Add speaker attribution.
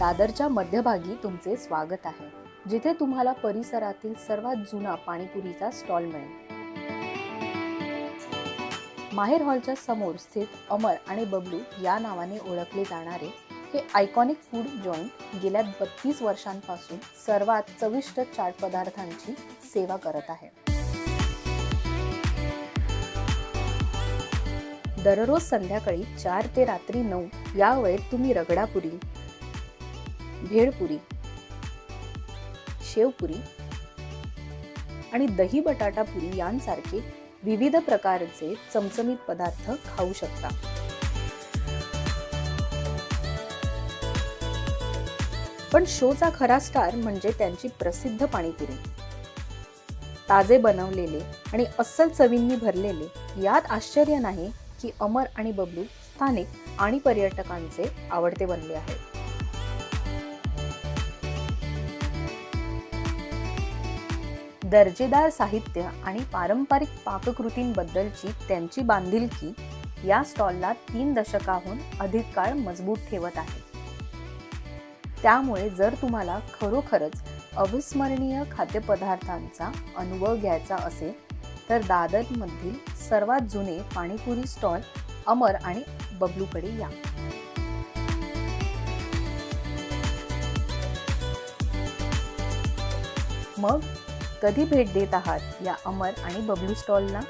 Speaker 1: दादरच्या मध्यभागी तुमचे स्वागत आहे, जिथे तुम्हाला परिसरातील सर्वात जुना पाणीपुरीचा स्टॉल मिळेल. माहेर हॉलच्या समोर स्थित अमर आणि बबलू या नावाने ओळखले जाणारे हे आयकॉनिक फूड जॉइंट गेल्या 32 वर्षांपासून सर्वात चविष्ट चाट पदार्थांची सेवा करत आहे. दररोज संध्याकाळी 4 ते रात्री 9 या वेळेत तुम्ही रगडापुरी, भेळपुरी, शेवपुरी आणि दही बटाटा पुरी यांसारखे विविध प्रकारचे चमचमीत पदार्थ खाऊ शकता. पण शोचा खरा स्टार म्हणजे त्यांची प्रसिद्ध पाणीपुरी. ताजे बनवलेले आणि अस्सल चवींनी भरलेले यात आश्चर्य नाही की अमर आणि बबलू स्थानिक आणि पर्यटकांचे आवडते बनले आहेत. दर्जेदार साहित्य आणि पारंपरिक पाककृतींबद्दलची त्यांची बांधिलकी या स्टॉलला 3 दशकाहून अधिक काळ मजबूत ठेवत आहे. त्यामुळे जर तुम्हाला खरोखरच अविस्मरणीय खाद्यपदार्थांचा अनुभव घ्यायचा असेल तर दादरमधील सर्वात जुने पाणीपुरी स्टॉल अमर आणि बबलूकडे या. मग कधी भेट देत आहात या अमर आणि बबलू स्टॉलला?